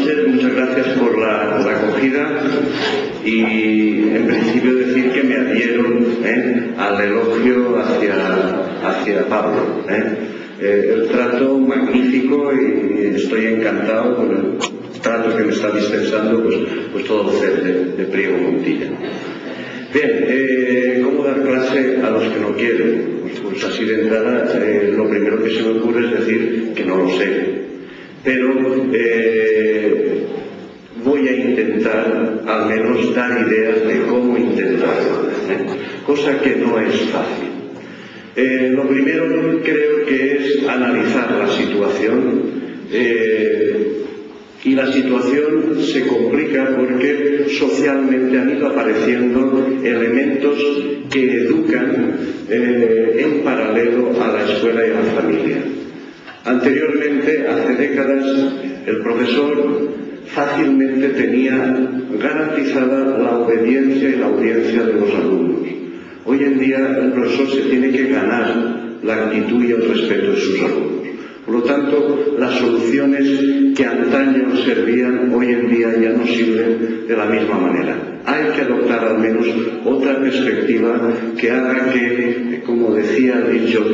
noches, muchas gracias por la acogida y en principio decir que me adhiero al elogio hacia Pablo. El trato magnífico y estoy encantado con el trato que me está dispensando pues todo el de Priego Montilla. Bien, ¿cómo dar clase a los que no quieren? Pues así de entrada lo primero que se me ocurre es decir que no lo sé. Pero voy a intentar al menos dar ideas de cómo intentarlo, cosa que no es fácil. Lo primero creo que es analizar la situación y la situación se complica porque socialmente han ido apareciendo elementos que educan en paralelo a la escuela y a la familia. Anteriormente, hace décadas, el profesor fácilmente tenía garantizada la obediencia y la audiencia de los alumnos. Hoy en día el profesor se tiene que ganar la actitud y el respeto de sus alumnos. Por lo tanto, las soluciones que antaño servían, hoy en día ya no sirven de la misma manera. Hay que adoptar al menos otra perspectiva que haga que, como decía el dicho,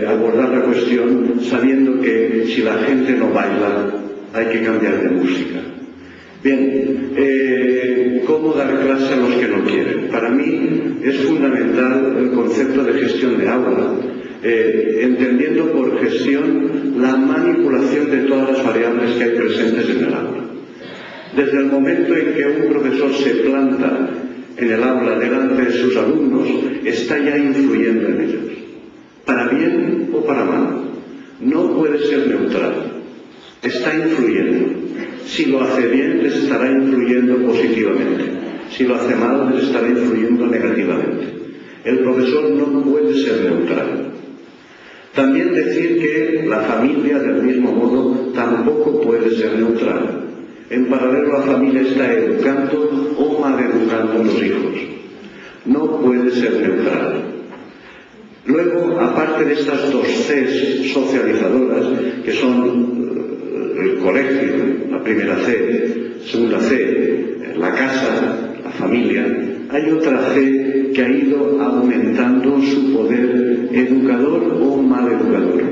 abordar la cuestión sabiendo que si la gente no baila, hay que cambiar de música. Bien, ¿cómo dar clase a los que no quieren? Para mí es fundamental el concepto de gestión de aula, entendiendo por gestión la manipulación de todas las variables que hay presentes en el aula. Desde el momento en que un profesor se planta en el aula delante de sus alumnos, está ya influyendo en ellos, para bien o para mal. No puede ser neutral, está influyendo. Si lo hace bien, les estará influyendo positivamente. Si lo hace mal, les estará influyendo negativamente. El profesor no puede ser neutral. También decir que la familia, del mismo modo, tampoco puede ser neutral. En paralelo, la familia está educando o maleducando a los hijos. No puede ser neutral. Luego, aparte de estas dos Cs socializadoras, que son el colegio, la primera C, segunda C, la casa, la familia, hay otra C que ha ido aumentando su poder educador o maleducador,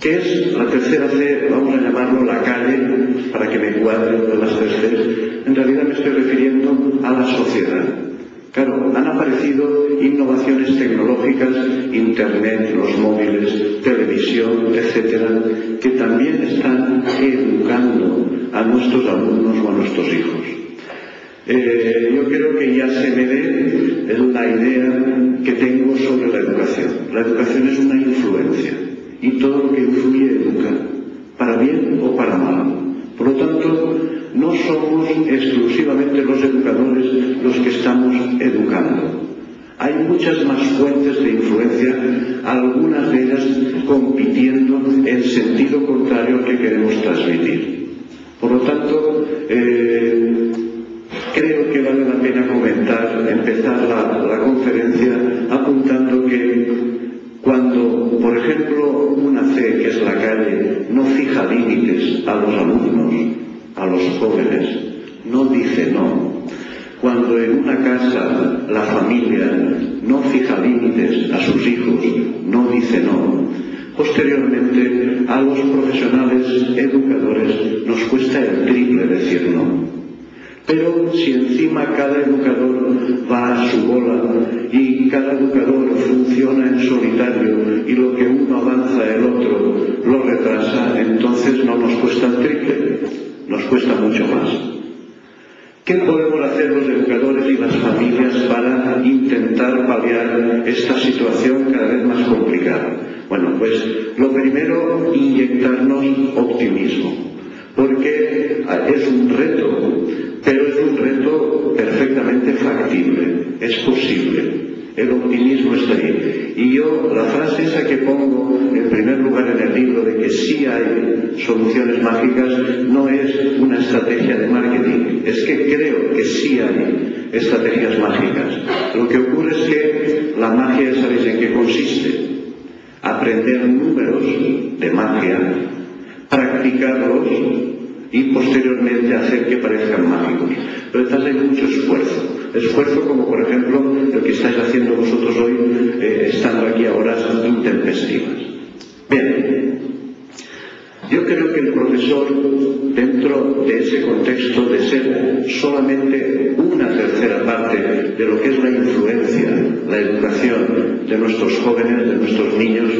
que es la tercera C, vamos a llamarlo la calle, para que me cuadren de las tres Cs. En realidad me estoy refiriendo a la sociedad. Claro, han aparecido innovaciones tecnológicas, internet, los móviles, televisión, etcétera, que también están educando a nuestros alumnos o a nuestros hijos. Yo creo que ya se me ve la idea que tengo sobre la educación. La educación es una influencia y todo lo que influye educa, para bien o para mal. Por lo tanto, no somos exclusivamente los educadores los que estamos educando. Hay muchas más fuentes de influencia, algunas de ellas compitiendo en sentido contrario al que queremos transmitir. Por lo tanto, creo que vale la pena empezar la conferencia apuntando que cuando, por ejemplo, una C, que es la calle, no fija límites a los alumnos, a los jóvenes, no dice no. Cuando en una casa la familia no fija límites a sus hijos, no dice no. Posteriormente, a los profesionales educadores nos cuesta el triple decir no. Pero si encima cada educador va a su bola y cada educador funciona en solitario y lo que uno avanza el otro lo retrasa, entonces no nos cuesta el triple, nos cuesta mucho más. ¿Qué podemos hacer los educadores y las familias para intentar paliar esta situación cada vez más complicada? Bueno, pues lo primero, inyectarnos optimismo, porque es un reto, pero es un reto perfectamente factible, es posible. El optimismo está ahí. Y yo, la frase esa que pongo en primer lugar en el libro de que sí hay soluciones mágicas, no es una estrategia de marketing, es que creo que sí hay estrategias mágicas. Lo que ocurre es que la magia, ¿sabéis en qué consiste? Aprender números de magia, practicarlos y posteriormente hacer que parezcan mágicos. Pero detrás hay mucho esfuerzo como por ejemplo lo que estáis haciendo vosotros hoy, estando aquí a horas intempestivas. Bien, yo creo que el profesor, dentro de ese contexto de ser solamente una tercera parte de lo que es la influencia, la educación de nuestros jóvenes, de nuestros niños,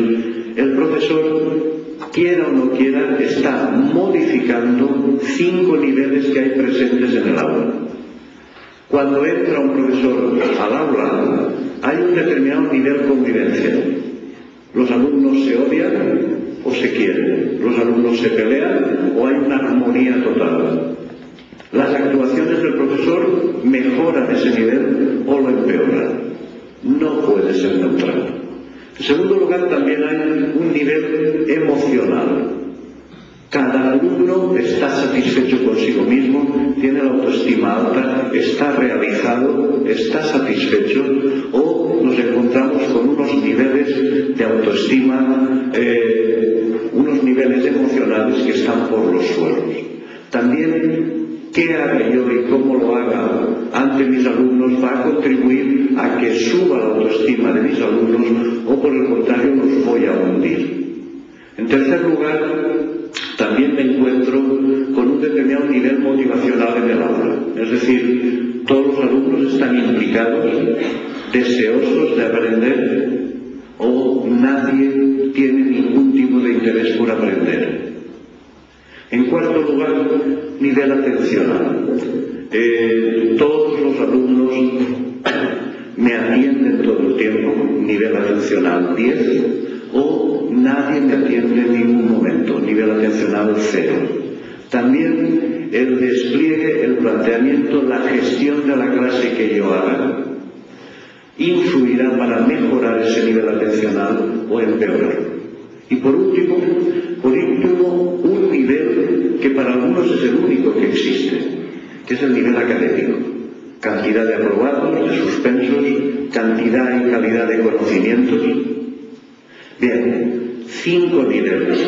el profesor, quiera o no quiera, está modificando 5 niveles que hay presentes en el aula. Cuando entra un profesor al aula, hay un determinado nivel de convivencia. Los alumnos se odian o se quieren, los alumnos se pelean o hay una armonía total. Las actuaciones del profesor mejoran ese nivel o lo empeoran. No puede ser neutral. En segundo lugar, también hay un nivel emocional. Cada alumno está satisfecho consigo mismo, tiene la autoestima alta, está realizado, está satisfecho, o nos encontramos con unos niveles de autoestima, unos niveles emocionales que están por los suelos. También, qué haga yo y cómo lo haga ante mis alumnos va a contribuir a que suba la autoestima de mis alumnos o por el contrario los voy a hundir. En tercer lugar, también me encuentro con un determinado nivel motivacional en el aula. Es decir, todos los alumnos están implicados, deseosos de aprender o nadie tiene ningún tipo de interés por aprender. En cuarto lugar, nivel atencional. Todos los alumnos me atienden todo el tiempo, nivel atencional 10, o nadie me atiende en ningún momento, nivel atencional 0. También el despliegue, el planteamiento, la gestión de la clase que yo haga influirá para mejorar ese nivel atencional o empeorarlo. Y por último, un nivel que para algunos es el único que existe, que es el nivel académico. Cantidad de aprobados, de suspensos, cantidad y calidad de conocimientos. Bien, 5 niveles.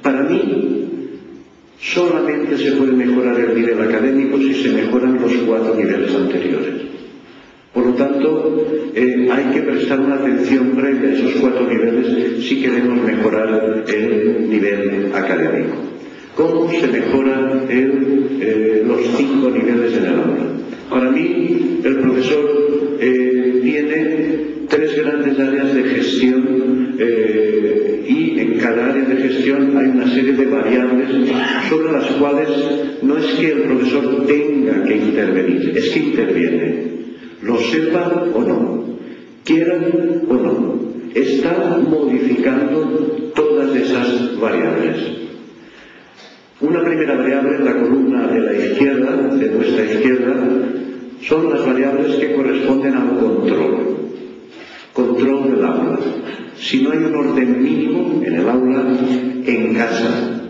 Para mí, solamente se puede mejorar el nivel académico si se mejoran los 4 niveles anteriores. Por lo tanto, hay que prestar una atención previa a esos 4 niveles si queremos mejorar el nivel académico. ¿Cómo se mejoran los 5 niveles en el aula? Para mí, el profesor tiene 3 grandes áreas de gestión y en cada área de gestión hay una serie de variables sobre las cuales no es que el profesor tenga que intervenir, es que interviene. Lo sepa o no, quieran o no, está modificando todas esas variables. Una primera variable en la columna de la izquierda, de nuestra izquierda, son las variables que corresponden al control del aula. Si no hay un orden mínimo en el aula, en casa,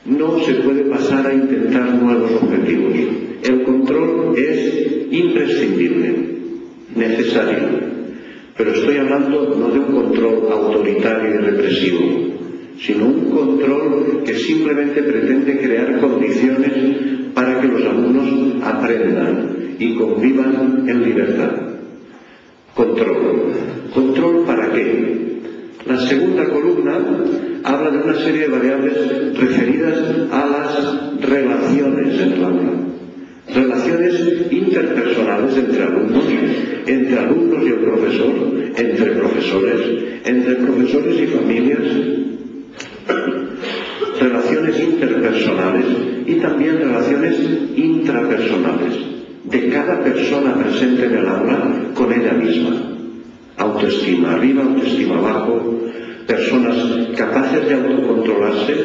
no se puede pasar a intentar nuevos objetivos. El control es imprescindible, necesario, pero estoy hablando no de un control autoritario y represivo, sino un control que simplemente pretende crear condiciones para que los alumnos aprendan y convivan en libertad. ¿Control para qué? La segunda columna habla de una serie de variables referidas a las relaciones en el aula. Relaciones interpersonales entre alumnos y el profesor, entre profesores y familias, relaciones interpersonales y también relaciones intrapersonales de cada persona presente en el aula con ella misma. Autoestima arriba, autoestima abajo, personas capaces de autocontrolarse,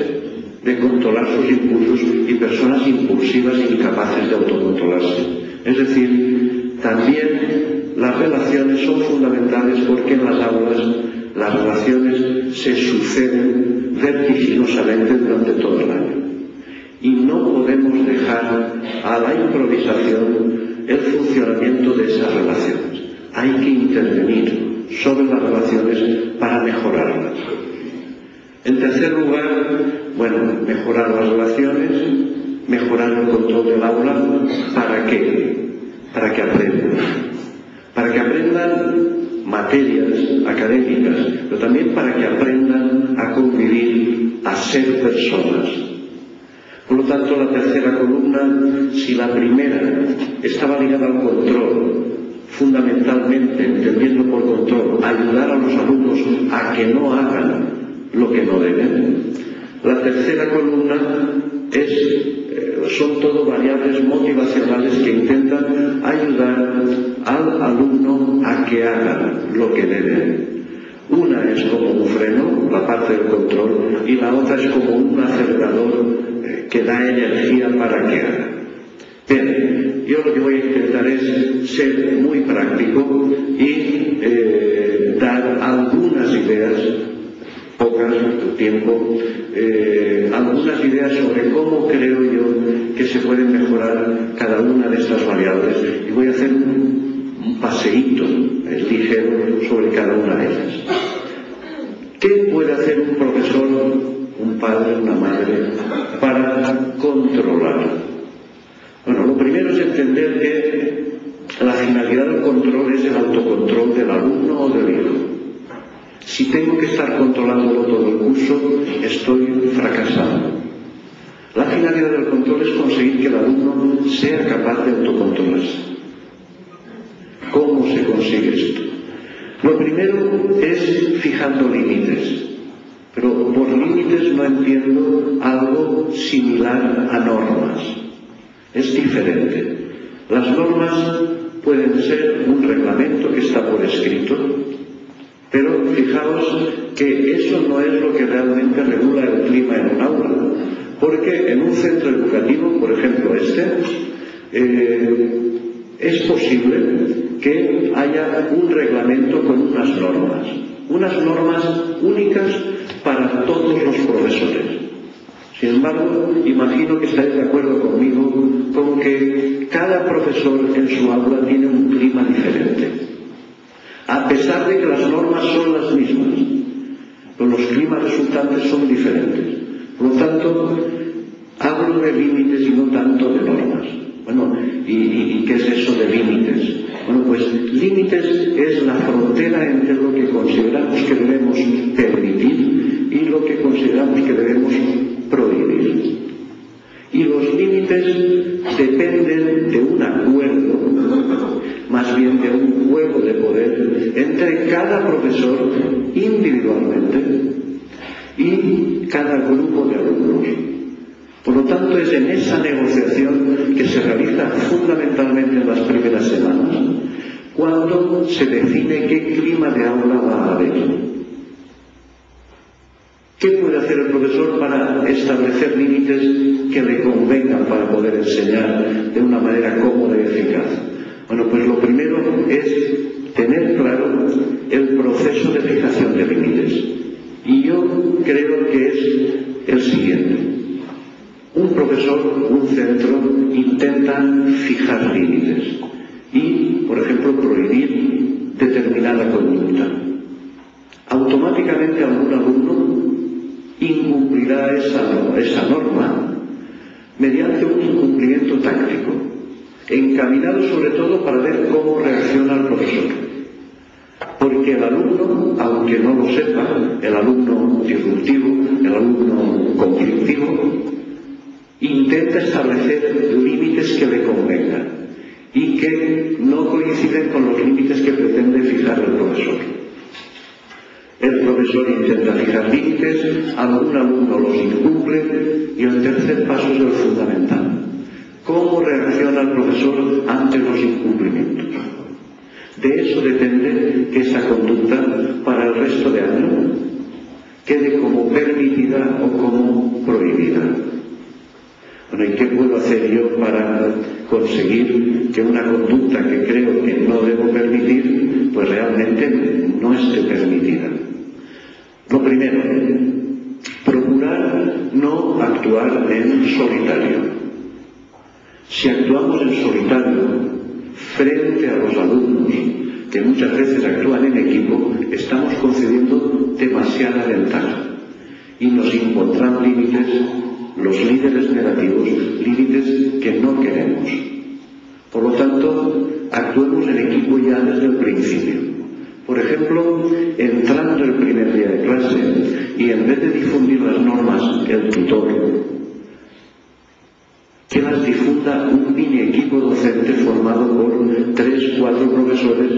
de controlar sus impulsos y personas impulsivas e incapaces de autocontrolarse. Es decir, también las relaciones son fundamentales porque en las aulas las relaciones se suceden vertiginosamente durante todo el año. Y no podemos dejar a la improvisación el funcionamiento de esas relaciones. Hay que intervenir sobre las relaciones para mejorarlas. En tercer lugar, Bueno, mejorar las relaciones, mejorar el control del aula. ¿Para qué? Para que aprendan. Para que aprendan materias académicas, pero también para que aprendan a convivir, a ser personas. Por lo tanto, la tercera columna, si la primera estaba ligada al control, fundamentalmente, entendiendo por control, ayudar a los alumnos a que no hagan lo que no deben, la tercera columna son todo variables motivacionales que intentan ayudar al alumno a que haga lo que debe. Una es como un freno, la parte del control, y la otra es como un acelerador que da energía para que haga. Bien, yo lo que voy a intentar es ser muy práctico y dar algunas ideas, pocas, tu tiempo, algunas ideas sobre cómo creo yo que se pueden mejorar cada una de estas variables, y voy a hacer un paseíto ligero sobre cada una de ellas. ¿Qué puede hacer un profesor, un padre, una madre, para controlar? Bueno, lo primero es entender que la finalidad del control es el autocontrol del alumno o del hijo. Si tengo que estar controlándolo todo el curso, estoy fracasando. La finalidad del control es conseguir que el alumno sea capaz de autocontrolarse. ¿Cómo se consigue esto? Lo primero es fijando límites. Pero por límites no entiendo algo similar a normas. Es diferente. Las normas pueden ser un reglamento que está por escrito, pero fijaos que eso no es lo que realmente regula el clima en un aula, porque en un centro educativo, por ejemplo es posible que haya un reglamento con unas normas únicas para todos los profesores. Sin embargo, imagino que estáis de acuerdo conmigo con que cada profesor en su aula tiene un clima diferente. A pesar de que las normas son las mismas, pero los climas resultantes son diferentes. Por lo tanto, hablo de límites y no tanto de normas. Bueno, ¿y qué es eso de límites? Bueno, pues límites es la frontera entre lo que consideramos que debemos permitir y lo que consideramos que debemos prohibir. Y los límites dependen de un acuerdo, más bien de un juego de poder entre cada profesor individualmente y cada grupo de alumnos. Por lo tanto, es en esa negociación que se realiza fundamentalmente en las primeras semanas, cuando se define qué clima de aula va a haber. ¿Qué puede hacer el profesor para establecer límites que le convengan para poder enseñar de una manera cómoda y eficaz? Bueno, pues lo primero es tener claro el proceso de fijación de límites. Y yo creo que es el siguiente. Un profesor, un centro, intenta fijar límites y, por ejemplo, prohibir determinada conducta. Automáticamente algún alumno incumplirá esa norma mediante un incumplimiento táctico, encaminado sobre todo para ver cómo reacciona el profesor. Porque el alumno, aunque no lo sepa, el alumno disruptivo, el alumno conflictivo, intenta establecer límites que le convengan y que no coinciden con los límites que pretende fijar el profesor. El profesor intenta fijar límites, algún alumno los incumple y el tercer paso es el fundamental. ¿Cómo reacciona el profesor ante los incumplimientos? De eso depende que esa conducta para el resto de año quede como permitida o como prohibida. Bueno, ¿y qué puedo hacer yo para conseguir que una conducta que creo que no debo permitir, pues realmente no esté permitida? Lo primero, procurar no actuar en solitario. Si actuamos en solitario frente a los alumnos, que muchas veces actúan en equipo, estamos concediendo demasiada ventaja. y nos impondrán límites, los líderes negativos, límites que no queremos. Por lo tanto, actuemos en equipo ya desde el principio. Por ejemplo, entrando el primer día de clase y en vez de difundir las normas el tutor, que las difunda un mini equipo docente formado por 3 o 4 profesores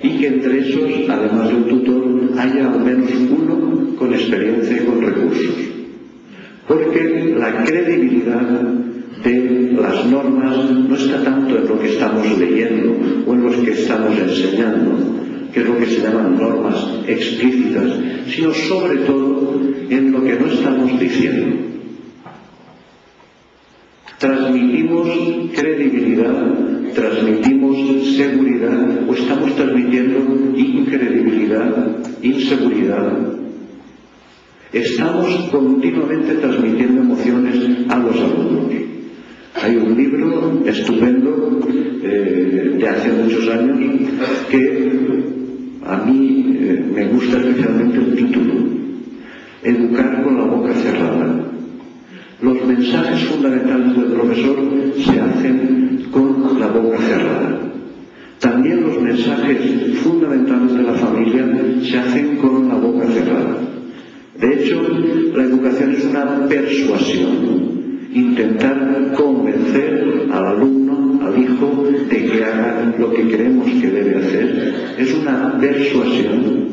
y que entre esos, además del tutor, haya al menos uno con experiencia y con recursos. Porque la credibilidad de las normas no está tanto en lo que estamos leyendo o en lo que estamos enseñando, que es lo que se llaman normas explícitas, sino sobre todo en lo que no estamos diciendo. Transmitimos credibilidad, transmitimos seguridad o estamos transmitiendo incredibilidad, inseguridad. Estamos continuamente transmitiendo emociones a los alumnos. Hay un libro estupendo de hace muchos años que a mí me gusta especialmente el título: Educar con la boca cerrada. Los mensajes fundamentales del profesor se hacen con la boca cerrada. También los mensajes fundamentales de la familia se hacen con la boca cerrada. De hecho, la educación es una persuasión. Intentar convencer al alumno, al hijo, de que haga lo que creemos que debe hacer. Es una persuasión.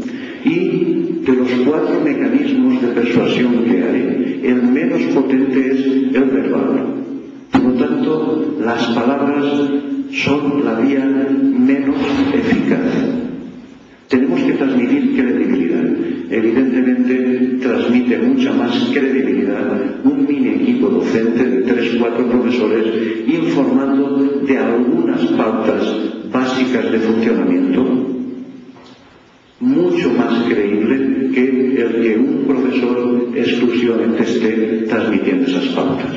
Y de los 4 mecanismos de persuasión que hay, el menos potente es el verbal. Por lo tanto, las palabras son la vía menos eficaz. Tenemos que transmitir credibilidad. Evidentemente transmite mucha más credibilidad un mini equipo docente de 3 o 4 profesores informando de algunas pautas básicas de funcionamiento, mucho más creíble que el que un profesor exclusivamente esté transmitiendo esas pautas.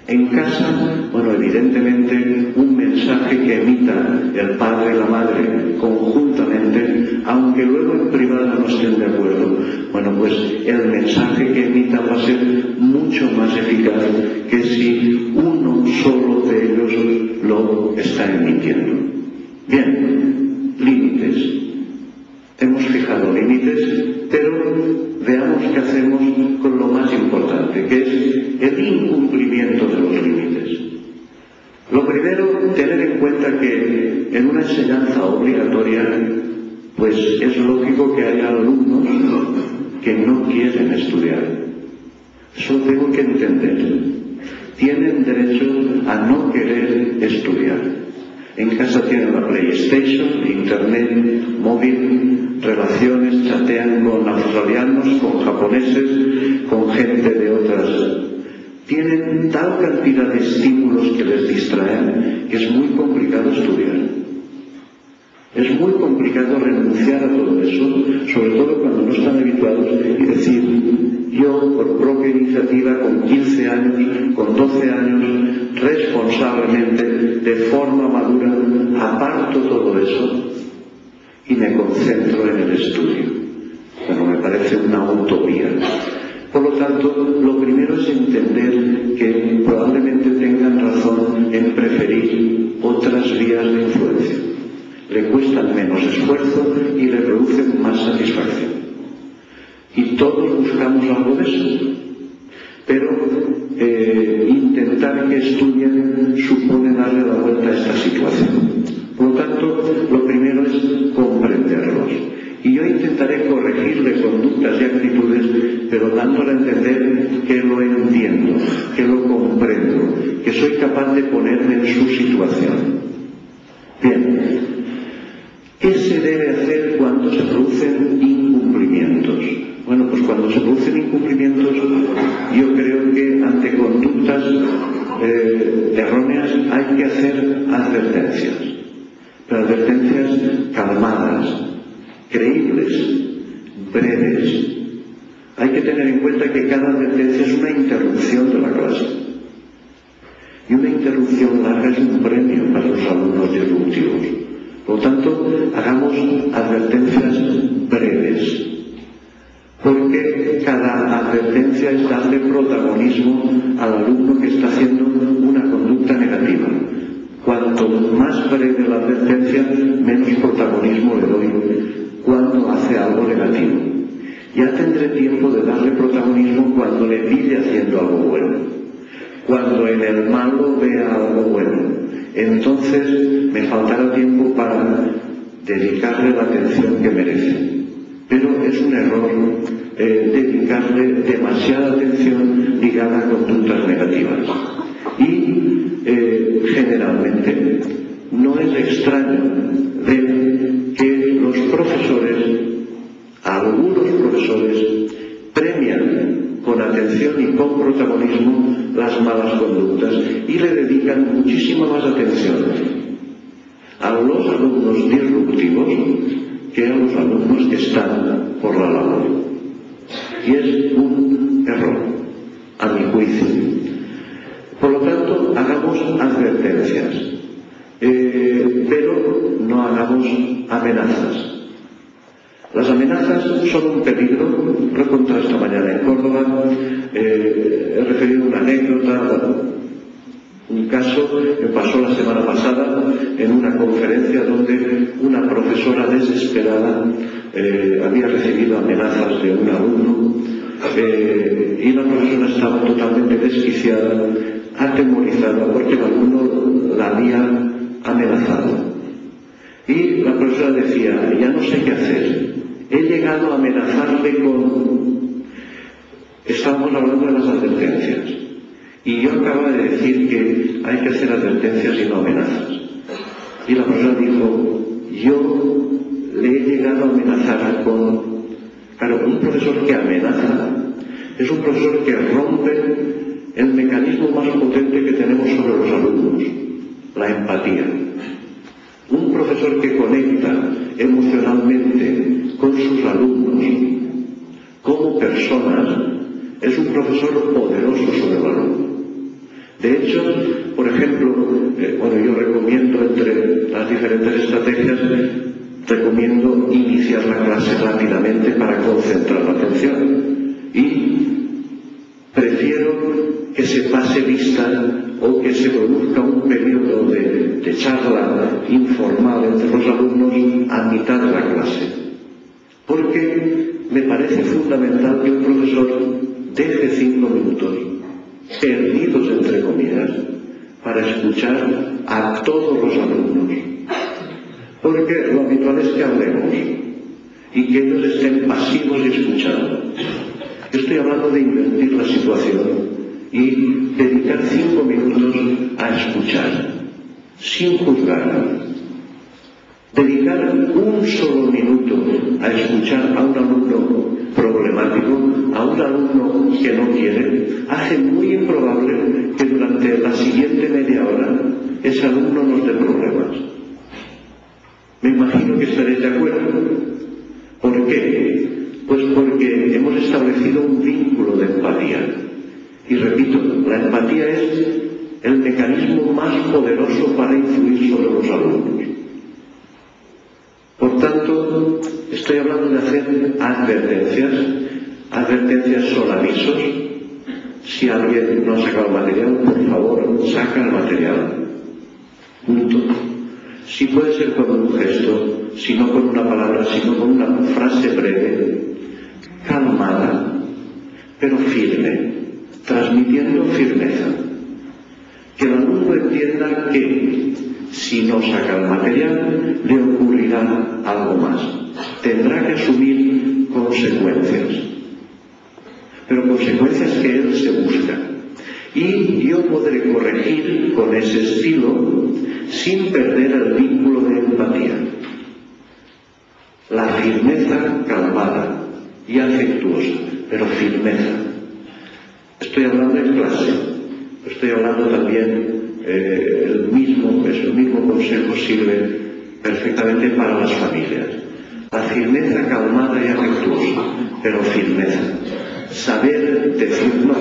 En casa, bueno, evidentemente un mensaje que emita el padre y la madre conjuntamente, aunque luego en privado no estén de acuerdo, bueno, pues el mensaje que emita va a ser mucho más eficaz que si uno solo de ellos lo está emitiendo. Bien, límites. Hemos fijado límites, pero veamos qué hacemos con lo más importante, que es el incumplimiento de los límites. Lo primero, tener en cuenta que en una enseñanza obligatoria, pues es lógico que haya alumnos que no quieren estudiar. Eso lo tengo que entender. Tienen derecho a no querer estudiar. En casa tienen la PlayStation, Internet, móvil, relaciones, chatean con australianos, con japoneses, con gente de otras. Tienen tal cantidad de estímulos que les distraen que es muy complicado estudiar. Es muy complicado renunciar a todo eso, sobre todo cuando no están habituados, y decir: yo, por propia iniciativa, con 15 años, con 12 años, responsablemente, de forma madura, aparto todo eso y me concentro en el estudio. Bueno, me parece una utopía. Por lo tanto, lo primero es entender que probablemente tengan razón en preferir otras vías de influencia. Le cuestan menos esfuerzo y le producen más satisfacción. Y todos buscamos algo de eso. Pero intentar que estudien supone darle la vuelta a esta situación. Por lo tanto, lo primero es comprenderlos. Y yo intentaré corregirle conductas y actitudes, pero dándole a entender que lo entiendo, que lo comprendo, que soy capaz de ponerme en su situación. Bien, ¿qué se debe hacer cuando se producen incumplimientos? Bueno, pues cuando se producen incumplimientos, yo creo que ante conductas erróneas hay que hacer advertencias, pero advertencias calmadas, creíbles, breves. Hay que tener en cuenta que cada advertencia es una interrupción de la clase. Y una interrupción larga es un premio para los alumnos disruptivos. Por lo tanto, hagamos advertencias breves. Porque cada cuanto más breve la advertencia, menos protagonismo le doy cuando hace algo negativo. Ya tendré tiempo de darle protagonismo cuando le pille haciendo algo bueno, cuando en el malo vea algo bueno. Entonces me faltará tiempo para dedicarle la atención que merece. Pero es un error dedicarle demasiada atención ligada a conductas negativas. Y generalmente no es extraño ver que los profesores, algunos profesores, premian con atención y con protagonismo las malas conductas y le dedican muchísima más atención a los alumnos disruptivos que a los alumnos que están por la labor. Y es un error, a mi juicio. Por lo tanto, hagamos advertencias, pero no hagamos amenazas. Las amenazas son un peligro. Lo he contado esta mañana en Córdoba, he referido una anécdota, un caso que pasó la semana pasada en una conferencia donde una profesora desesperada había recibido amenazas de un alumno y la profesora estaba totalmente desquiciada, atemorizada porque el alumno la había amenazado. Y la profesora decía, ya no sé qué hacer, he llegado a amenazarle con... Estábamos hablando de las advertencias. Y yo acababa de decir que hay que hacer advertencias y no amenazas. Y la profesora dijo, yo le he llegado a amenazar con... Claro, un profesor que amenaza es un profesor que rompe el mecanismo más potente que tenemos sobre los alumnos, la empatía. Un profesor que conecta emocionalmente con sus alumnos como personas es un profesor poderoso sobre el alumno. De hecho, por ejemplo, yo recomiendo entre las diferentes estrategias, recomiendo iniciar la clase rápidamente para concentrar la atención. Y prefiero que se pase lista o que se produzca un periodo de charla informal entre los alumnos a mitad de la clase. Porque me parece fundamental que un profesor deje 5 minutos perdidos entre comillas para escuchar a todos los alumnos, porque lo habitual es que hablemos y que ellos estén pasivos y escuchando. Estoy hablando de invertir la situación y dedicar 5 minutos a escuchar sin juzgar. Dedicar un solo minuto a escuchar a un alumno problemático, a un alumno que no quiere, hace muy improbable que durante la siguiente media hora ese alumno nos dé problemas. Me imagino que estaréis de acuerdo. ¿Por qué? Pues porque hemos establecido un vínculo de empatía. Y repito, la empatía es el mecanismo más poderoso para influir sobre los alumnos. Por tanto, estoy hablando de hacer advertencias son avisos. Si alguien no ha sacado el material, por favor, saca el material. Punto. Si puede ser con un gesto, si no con una palabra, sino con una frase breve, calmada, pero firme, transmitiendo firmeza. Que el alumno entienda que si no saca el material, le ocurrirá algo más. Tendrá que asumir consecuencias, pero consecuencias que él se busca. Y yo podré corregir con ese estilo sin perder el vínculo de empatía. La firmeza calmada y afectuosa, pero firmeza. Estoy hablando en clase, estoy hablando también, el mismo consejo sirve perfectamente para las familias. La firmeza calmada y afectuosa, pero firmeza. Saber decir no.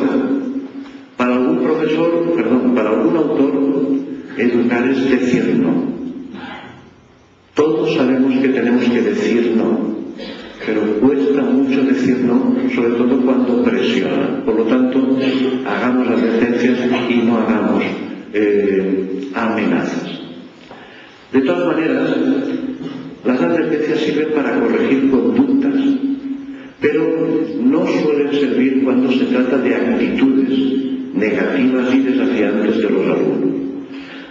Para algún para algún autor, educar es decir no. Todos sabemos que tenemos que decir no, pero cuesta mucho decir no, sobre todo cuando presiona. Por lo tanto, hagamos advertencias y no hagamos amenazas. De todas maneras, las advertencias sirven para corregir conductas, pero no suelen servir cuando se trata de actitudes negativas y desafiantes de los alumnos.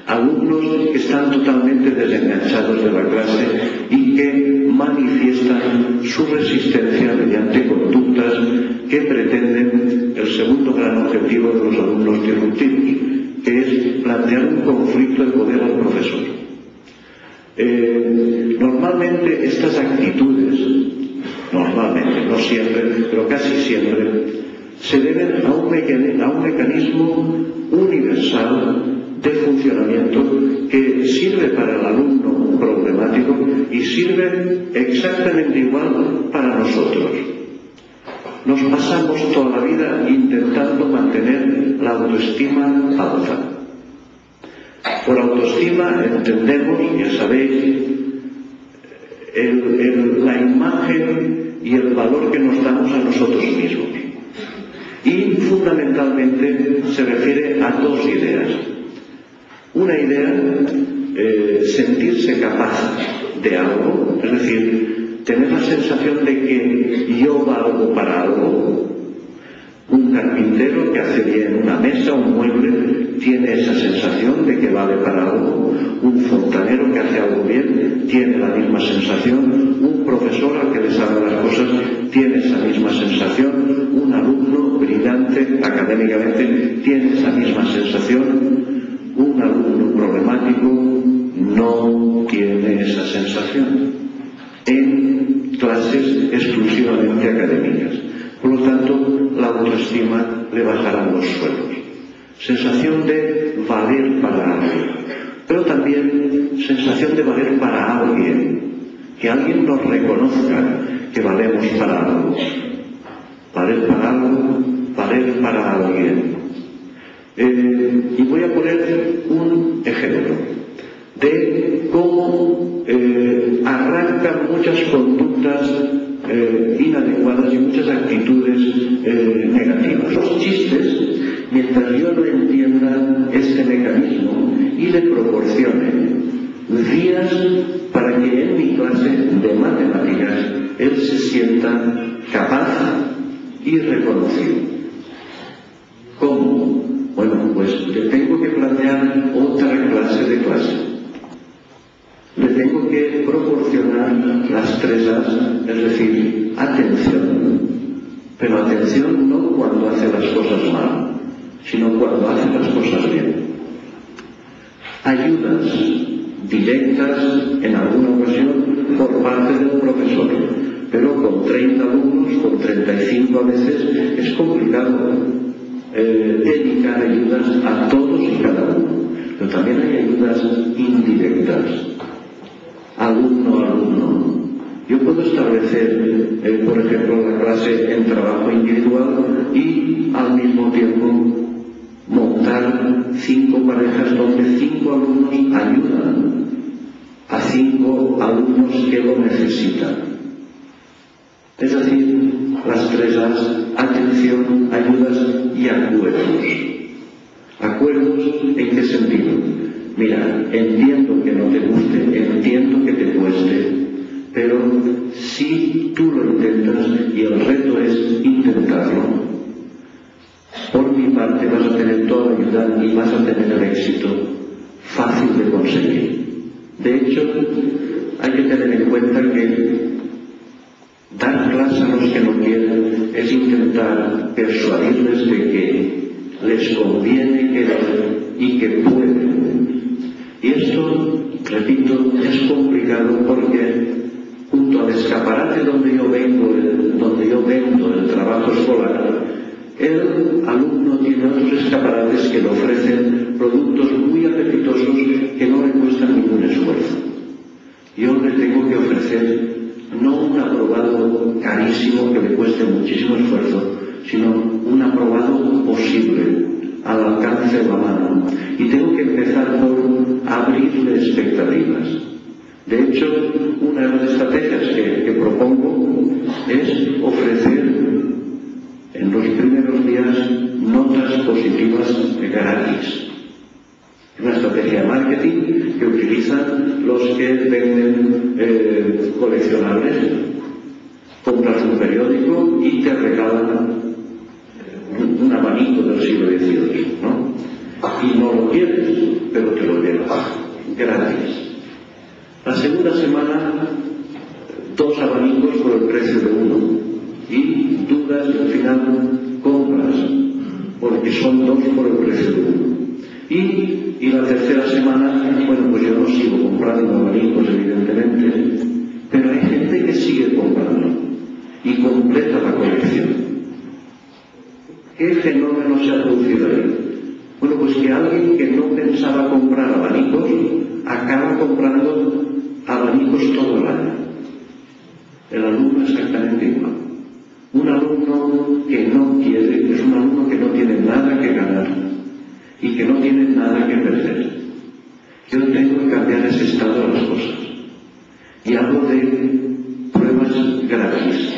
Alumnos que están totalmente desenganchados de la clase y que manifiestan su resistencia mediante conductas que pretenden el segundo gran objetivo de los alumnos disruptivos, que es plantear un conflicto de poder al profesor. Normalmente estas actitudes, no siempre, pero casi siempre, se deben a un mecanismo universal de funcionamiento que sirve para el alumno problemático y sirve exactamente igual para nosotros. Nos pasamos toda la vida intentando mantener la autoestima alta. Por autoestima entendemos, ya sabéis, la imagen y el valor que nos damos a nosotros mismos. Y fundamentalmente se refiere a dos ideas. Una idea, sentirse capaz de algo, es decir, tener la sensación de que yo valgo para algo. Un carpintero que hace bien una mesa, un mueble, tiene esa sensación de que vale para algo. Un fontanero que hace algo bien tiene la misma sensación. Un profesor al que le sabe las cosas tiene esa misma sensación. Un alumno brillante académicamente tiene esa misma sensación. Un alumno problemático no tiene esa sensación en clases exclusivamente académicas. Por lo tanto, la autoestima le bajará los suelos. Sensación de valer para alguien, pero también sensación de valer para alguien, que alguien nos reconozca que valemos para algo. Valer para algo, valer para alguien. Y voy a poner un ejemplo de cómo arrancan muchas conductas inadecuadas y muchas actitudes negativas. Los chistes, mientras yo no entienda este mecanismo y le proporcione vías para que en mi clase de matemáticas él se sienta capaz y reconocido. ¿Cómo? Bueno, pues le tengo que plantear otra clase de clase. Le tengo que proporcionar las 3 A's, es decir, atención. Pero atención no cuando hace las cosas mal, sino cuando hace las cosas bien. Ayudas directas en alguna ocasión por parte del profesor, pero con 30 alumnos, con 35 a veces, es complicado dedicar ayudas a todos y cada uno. Pero también hay ayudas indirectas, alumno a alumno. Yo puedo establecer, por ejemplo, la clase en trabajo individual y al mismo tiempo montar 5 parejas donde 5 alumnos ayudan a 5 alumnos que lo necesitan. Es decir, las 3 A's: atención, ayudas y acuerdos. ¿Acuerdos en qué sentido? Mira, entiendo que no te guste, entiendo que te cueste, pero si tú lo intentas, y el reto es intentarlo, por mi parte vas a tener toda la ayuda y vas a tener el éxito fácil de conseguir. De hecho, hay que tener en cuenta que dar clase a los que no quieren es intentar persuadirles de que les conviene querer y que pueden. Y esto, repito, es complicado porque junto al escaparate donde yo vendo el trabajo escolar, el alumno tiene otros escaparates que le ofrecen productos muy apetitosos que no le cuestan ningún esfuerzo. Yo le tengo que ofrecer no un aprobado carísimo que le cueste muchísimo esfuerzo, sino un aprobado posible, al alcance de la mano. Y tengo que empezar por abrirle expectativas. De hecho, una de las estrategias que propongo es ofrecer en los primeros días notas positivas gratis. Una estrategia de marketing que utilizan los que venden coleccionables. Compras un periódico y te regalan un abanico del siglo XVIII, ¿no? Y no lo quieres, pero te lo llevas gratis. La segunda semana, 2 abanicos por el precio de uno. Y dudas y al final compras, porque son 2 por el precio de uno. Y la tercera semana, bueno, pues yo no sigo comprando abanicos, evidentemente, pero hay gente que sigue comprando y completa la colección. ¿Qué fenómeno se ha producido ahí? Bueno, pues que alguien que no pensaba comprar abanicos acaba comprando abanicos todo el año. El alumno exactamente igual. Un alumno que no quiere, es un alumno que no tiene nada que ganar y que no tiene nada que perder. Yo tengo que cambiar ese estado de las cosas. Y hablo de pruebas gratis.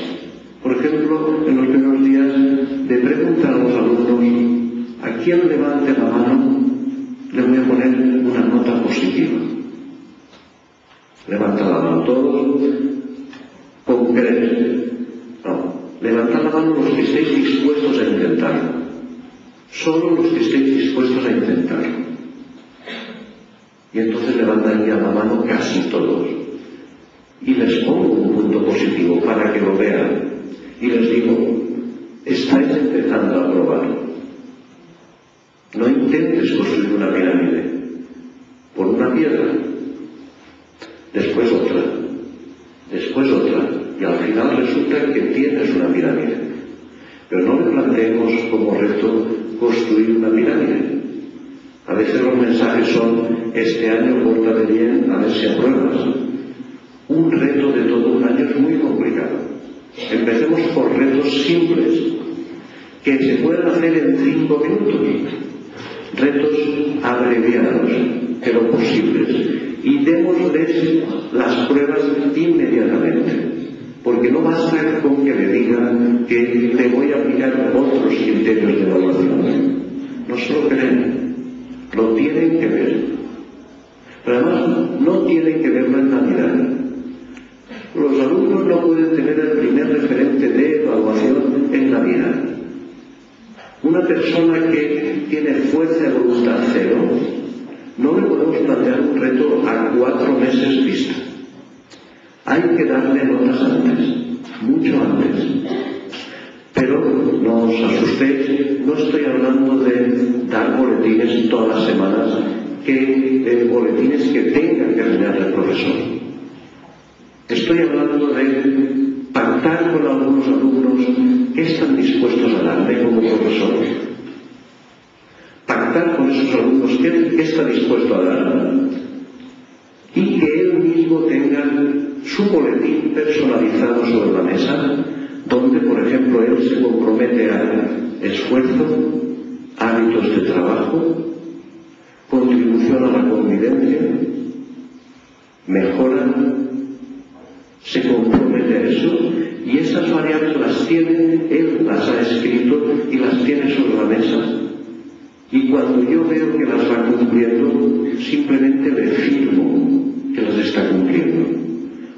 Por ejemplo, en los primeros días de preguntar a los alumnos, a quien levante la mano le voy a poner una nota positiva. Levanta la mano todos, concreto. No, levantad la mano los que estéis dispuestos a intentarlo. Solo los que estéis dispuestos a intentarlo. Y entonces levantaría la mano casi todos. Y les pongo un punto positivo para que lo vean. Y les digo, estáis empezando a probarlo. No intentes construir una pirámide. Por una piedra. Después otra. Después otra. Y al final resulta que tienes una pirámide. Pero no le planteemos como reto construir una pirámide. A veces los mensajes son, este año pórtate bien, a ver si apruebas. Un reto de todo un año es muy complicado. Empecemos por retos simples, que se pueden hacer en 5 minutos. Retos abreviados, pero posibles. Y démosles las pruebas inmediatamente. Porque no basta con que le digan que le voy a aplicar otros criterios de evaluación. No se lo creen, lo tienen que ver. Pero además no tienen que verlo en Navidad. Los alumnos no pueden tener el primer referente de evaluación en Navidad. Una persona que tiene fuerza de voluntad cero, no le podemos plantear un reto a 4 meses vista. Hay que darle notas antes, mucho antes. Pero no os asustéis, no estoy hablando de dar boletines todas las semanas, boletines que tenga que enviar el profesor. Estoy hablando de pactar con algunos alumnos qué están dispuestos a darme como profesor. Pactar con esos alumnos qué está dispuesto a dar. Y que él mismo tenga su boletín personalizado sobre la mesa, donde, por ejemplo, él se compromete a esfuerzo, hábitos de trabajo, contribución a la convivencia, mejora, se compromete a eso, y esas variables las tiene, él las ha escrito y las tiene sobre la mesa. Y cuando yo veo que las va cumpliendo, simplemente le firmo que las está cumpliendo.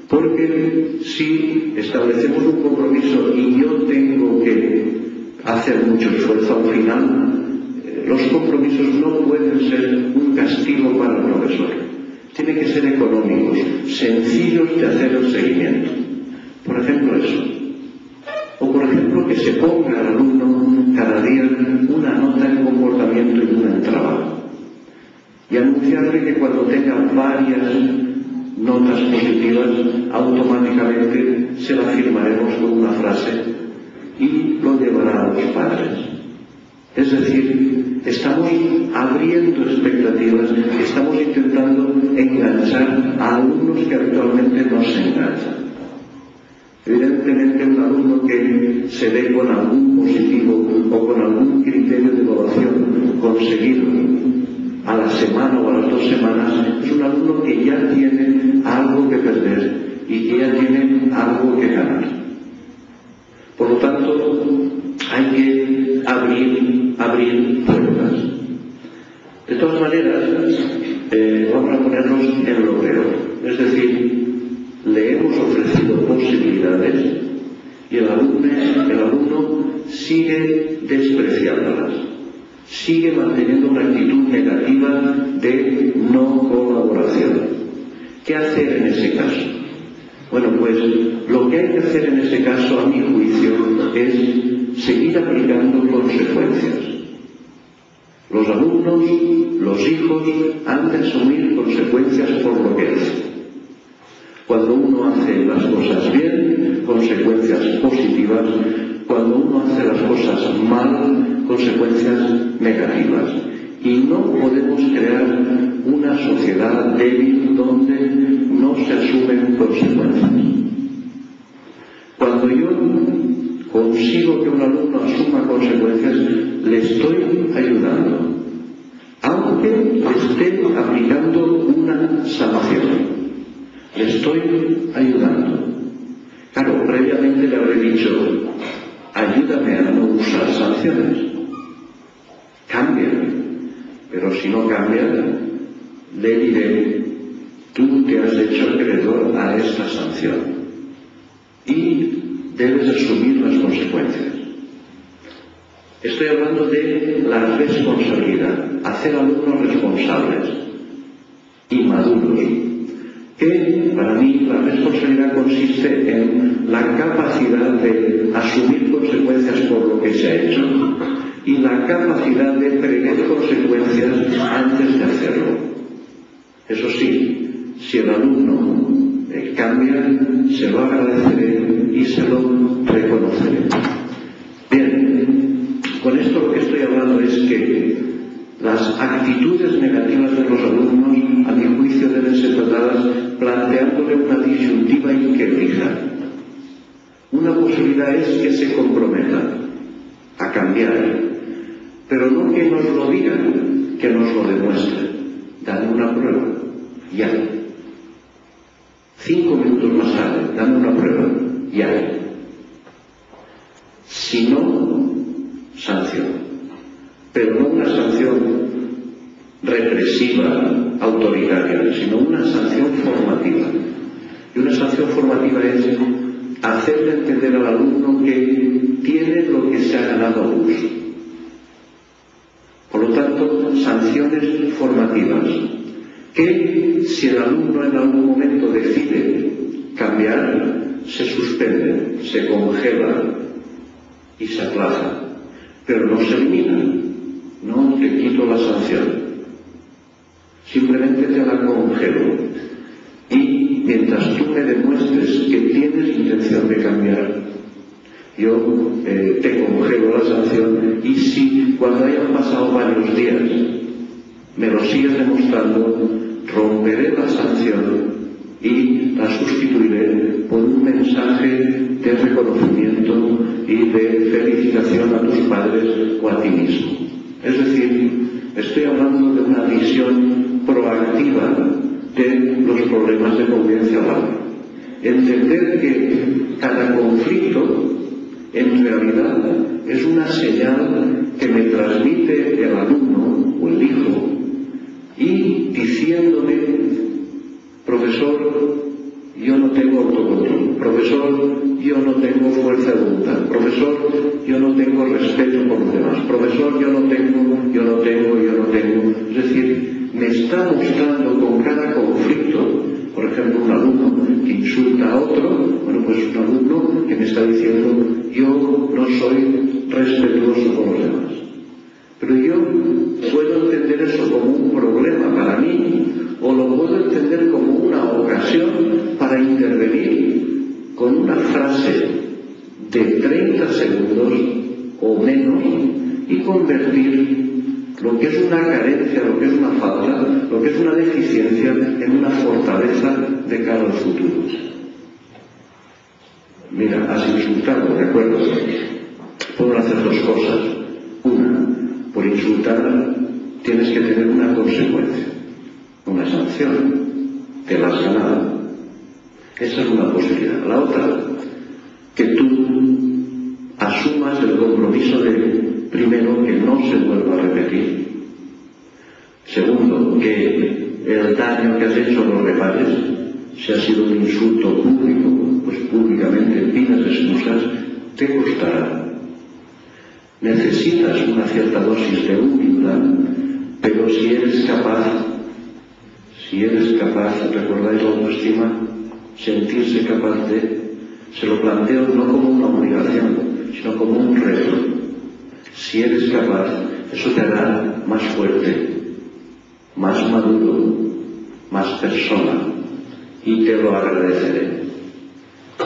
Porque si establecemos un compromiso y yo tengo que hacer mucho esfuerzo al final, los compromisos no pueden ser un castigo para el profesor. Tienen que ser económicos, sencillos de hacer el seguimiento. Por ejemplo, eso. O por ejemplo, que se ponga al alumno cada día una nota en comportamiento y una en trabajo. Y anunciarle que cuando tenga varias notas positivas, automáticamente se la firmaremos con una frase y lo llevará a los padres. Es decir, estamos abriendo expectativas, estamos intentando enganchar a alumnos que habitualmente no se enganchan. Evidentemente, un alumno que se ve con algún positivo o con algún criterio de evaluación conseguido a la semana o a las 2 semanas, es un alumno que ya tiene algo que perder y que ya tiene algo que ganar. Por lo tanto, hay que abrir puertas. De todas maneras, vamos a ponernos en lo peor. Es ¿Qué hacer en ese caso? Bueno, pues lo que hay que hacer en ese caso, a mi juicio, es seguir aplicando consecuencias. Los alumnos, los hijos, han de asumir consecuencias por lo que hacen. Cuando uno hace las cosas bien, consecuencias positivas. Cuando uno hace las cosas mal, consecuencias negativas. Y no podemos crear una sociedad débil donde no se asumen consecuencias. Cuando yo consigo que un alumno asuma consecuencias, le estoy ayudando, aunque le esté aplicando una sanción. Le estoy ayudando. Claro, previamente le habré dicho, ayúdame a no usar sanciones. Cambia. Pero si no cambia, le diré, tú te has hecho acreedor a esta sanción y debes asumir las consecuencias. Estoy hablando de la responsabilidad, hacer alumnos responsables y maduros. Que para mí la responsabilidad consiste en la capacidad de asumir consecuencias por lo que se ha hecho y la capacidad de prever consecuencias antes de hacerlo. Eso sí, si el alumno cambia, se lo agradeceré y se lo reconoceré. Bien, con esto lo que estoy hablando es que las actitudes negativas de los alumnos, a mi juicio, deben ser tratadas planteándole una disyuntiva y que elija. Una posibilidad es que se comprometa a cambiar, pero no que nos lo digan, que nos lo demuestren. Dame una prueba, ya. 5 minutos más tarde, dame una prueba, ya. Si no, sanción. Pero no una sanción represiva, autoritaria, sino una sanción formativa. Y una sanción formativa es hacerle entender al alumno que tiene lo que se ha ganado a pulso. Por lo tanto, sanciones formativas, que si el alumno en algún momento decide cambiar, se suspende, se congela y se aplaza, pero no se elimina, no te quito la sanción, simplemente te la congelo y mientras tú me demuestres que tienes intención de cambiar, yo te congelo la sanción y si cuando hayan pasado varios días me lo sigues demostrando, romperé la sanción y la sustituiré por un mensaje de reconocimiento y de felicitación a tus padres o a ti mismo. Es decir, estoy hablando de una visión proactiva de los problemas de convivencia laboral. Entender que cada conflicto en realidad es una señal que me transmite el alumno o el hijo y diciéndome, profesor, yo no tengo autocontrol, profesor, yo no tengo fuerza de voluntad, profesor, yo no tengo respeto por los demás, profesor, yo no tengo. Es decir, me está mostrando con cada conflicto, por ejemplo, un alumno que insulta a otro, bueno, pues un alumno que me está diciendo, yo no soy respetuoso con los demás. Pero yo puedo entender eso como un problema para mí, o lo puedo entender como una ocasión para intervenir con una frase de 30 segundos o menos y convertir lo que es una carencia, lo que es una falta, lo que es una deficiencia en una fortaleza de cara al futuro. Mira, has insultado, ¿de acuerdo? Puedo hacer dos cosas. Una, por insultar tienes que tener una consecuencia, una sanción, te la has ganado. Esa es una posibilidad. La otra, que tú asumas el compromiso de, primero, que no se vuelva a repetir. Segundo, que el daño que has hecho lo repares. Si ha sido un insulto público, pues públicamente pidas excusas, te costará. Necesitas una cierta dosis de humildad, pero si eres capaz, si eres capaz, ¿recordáis la autoestima? Sentirse capaz de, se lo planteo no como una obligación, sino como un reto. Si eres capaz, eso te hará más fuerte, más maduro, más persona, y te lo agradeceré.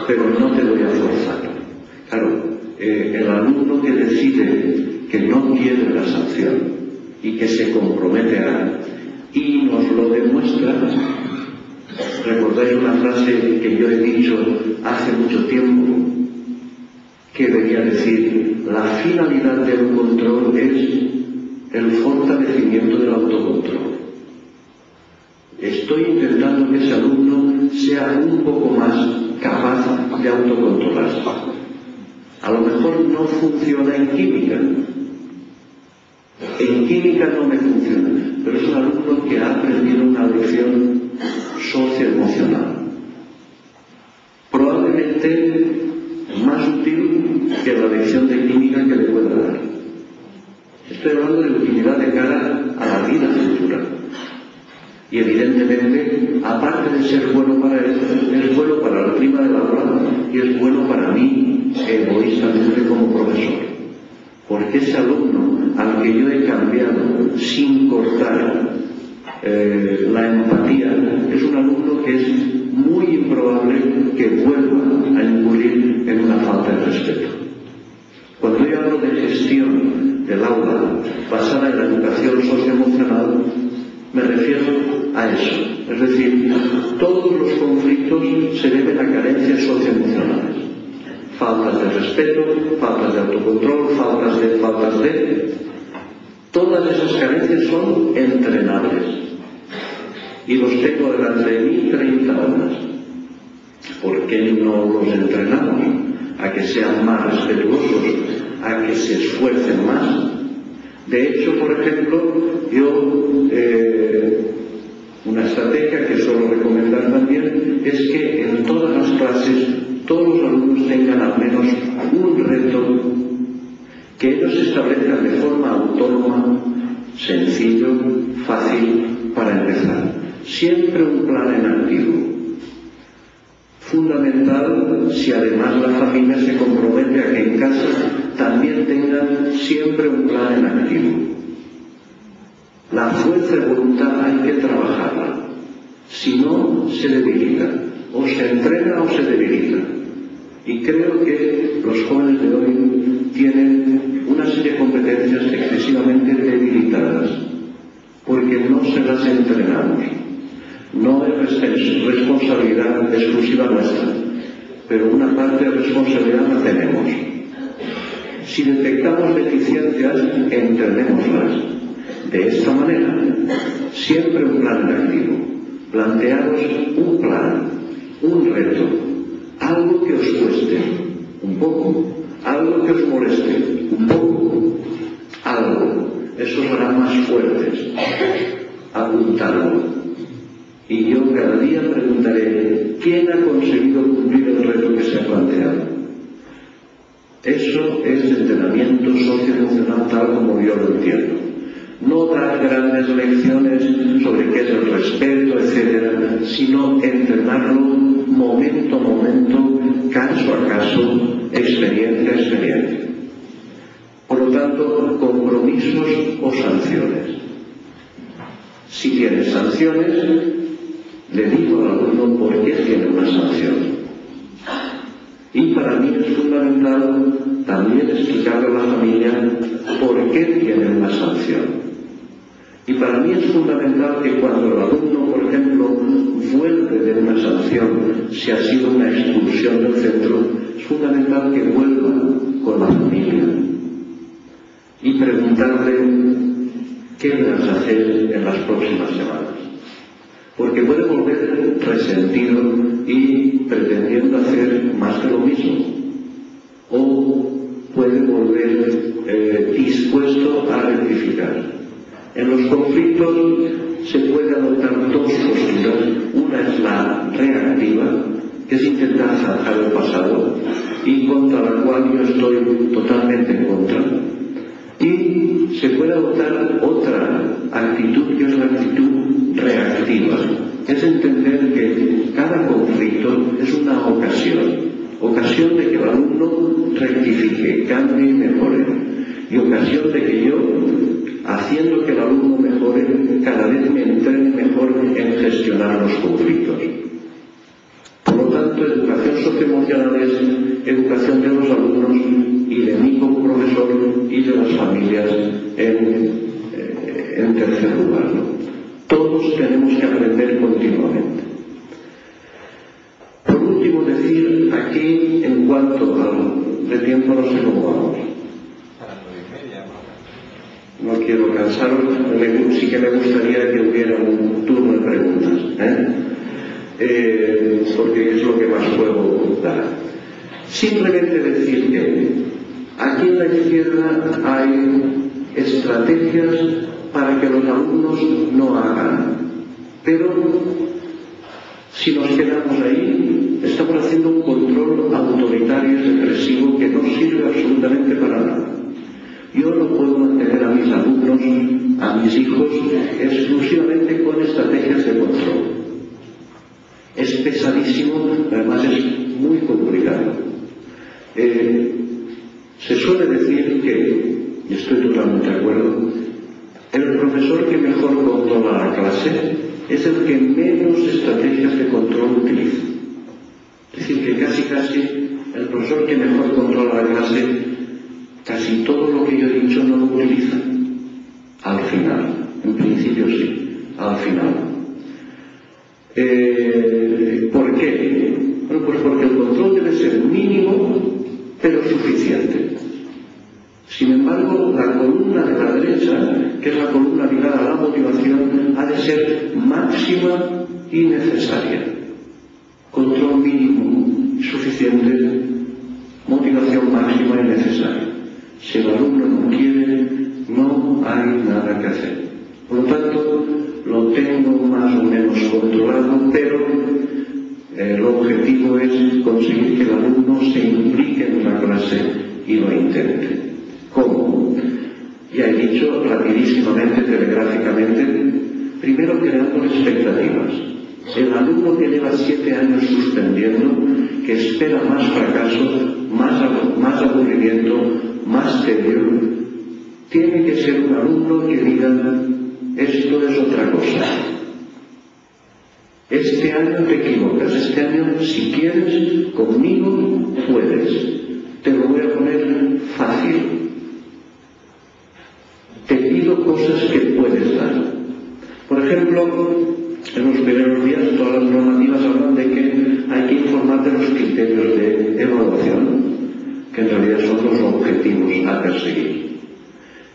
Pero no te voy a forzar. Claro, el alumno que decide que no quiere la sanción y que se compromete a, y nos lo demuestra. ¿Recordáis una frase que yo he dicho hace mucho tiempo? Que venía a decir, la finalidad del control es el fortalecimiento del autocontrol. Estoy intentando que ese alumno sea un poco más capaz de autocontrolarse. A lo mejor no funciona en química. En química no me funciona, pero es un alumno que ha aprendido una lección socioemocional. Probablemente más útil que la lección de química que le pueda dar. Estoy hablando de utilidad de cara a la vida futura. Y evidentemente, aparte de ser bueno para él, es bueno para el clima del aula y es bueno para mí, egoístamente como profesor. Porque ese alumno al que yo he cambiado sin cortar la empatía, es un alumno que es muy improbable que vuelva a incurrir en una falta de respeto. Cuando yo hablo de gestión del aula basada en la educación socioemocional, me refiero a eso. Es decir, todos los conflictos se deben a carencias socioemocionales. Faltas de respeto, faltas de autocontrol, faltas de... Todas esas carencias son entrenables. Y los tengo delante de mí 30 horas. ¿Por qué no los entrenamos? A que sean más respetuosos, a que se esfuercen más. De hecho, por ejemplo, una estrategia que suelo recomendar también es que en todas las clases todos los alumnos tengan al menos un reto que ellos establezcan de forma autónoma, sencillo, fácil para empezar. Siempre un plan en activo. Fundamental si además la familia se compromete a que en casa también tengan siempre un plan en activo. La fuerza de voluntad hay que trabajarla. Si no, se debilita. O se entrena o se debilita. Y creo que los jóvenes de hoy tienen una serie de competencias excesivamente debilitadas, porque no se las entrenamos. No es responsabilidad exclusiva nuestra, pero una parte de responsabilidad la tenemos. Si detectamos deficiencias, entrenémoslas. De esta manera, siempre un plan activo. Plantearos un plan, un reto, algo que os cueste un poco, algo que os moleste un poco, algo. Eso os hará más fuertes. Apuntadlo. Y yo cada día preguntaré, ¿quién ha conseguido cumplir el reto que se ha planteado? Eso es entrenamiento socioemocional tal como yo lo entiendo. No dar grandes lecciones sobre qué es el respeto, etcétera, sino entrenarlo momento a momento, caso a caso, experiencia a experiencia. Por lo tanto, compromisos o sanciones. Si tienes sanciones, le digo al alumno por qué tiene una sanción. Y para mí es fundamental también explicarle a la familia por qué tiene una sanción. Y para mí es fundamental que cuando el alumno, por ejemplo, vuelve de una sanción, si ha sido una expulsión del centro, es fundamental que vuelva con la familia y preguntarle qué vas a hacer en las próximas semanas. Porque puede volver resentido y pretendiendo hacer más de lo mismo. O puede volver dispuesto a rectificar. En los conflictos se puede adoptar dos posturas. Una es la reactiva, que es intentar zanjar el pasado y contra la cual yo estoy totalmente en contra. Y se puede adoptar otra actitud, que es la actitud reactiva. cada conflicto es una ocasión de que el alumno rectifique, cambie y mejore, y ocasión de que yo, haciendo que el alumno mejore, cada vez me entrene mejor en gestionar los conflictos. Por lo tanto, educación socioemocional es educación de los alumnos y de mí como profesor y de las familias en tercer lugar, ¿no? Todos tenemos que aprender continuamente. Por último, decir aquí, en cuanto de tiempo, no sé cómo vamos. No quiero cansaros, sí que me gustaría que hubiera un turno de preguntas, porque es lo que más puedo dar. Simplemente decir que aquí en la izquierda hay estrategias para que los alumnos no hagan, pero si nos quedamos ahí, estamos haciendo un control autoritario y represivo que no sirve absolutamente para nada. Yo no puedo mantener a mis alumnos, a mis hijos, exclusivamente con estrategias de control. Es pesadísimo, además es muy complicado. Se suele decir que, y estoy totalmente de acuerdo, el profesor que mejor controla la clase es el que menos estrategias de control utiliza. Es decir, que casi el profesor que mejor controla la clase, casi todo lo que yo he dicho no lo utiliza. Al final, en principio sí, al final. ¿Por qué? Bueno, pues porque el control debe ser mínimo, pero suficiente. Sin embargo, la columna de la derecha, que es la columna ligada a la motivación, ha de ser máxima y necesaria. Control mínimo y suficiente, motivación máxima y necesaria. Si el alumno no quiere, no hay nada que hacer. Por lo tanto, lo tengo más o menos controlado, pero el objetivo es conseguir que el alumno se implique en la clase y lo intente. ¿Cómo? Ya he dicho rapidísimamente, telegráficamente, primero creando expectativas. El alumno que lleva 7 años suspendiendo, que espera más fracaso, más aburrimiento, más tedio, tiene que ser un alumno que diga: esto es otra cosa. Este año te equivocas, este año, si quieres, conmigo puedes. Te lo voy a poner fácil. Te pido cosas que puedes dar. Por ejemplo, en los primeros días todas las normativas hablan de que hay que informar de los criterios de evaluación, que en realidad son los objetivos a perseguir.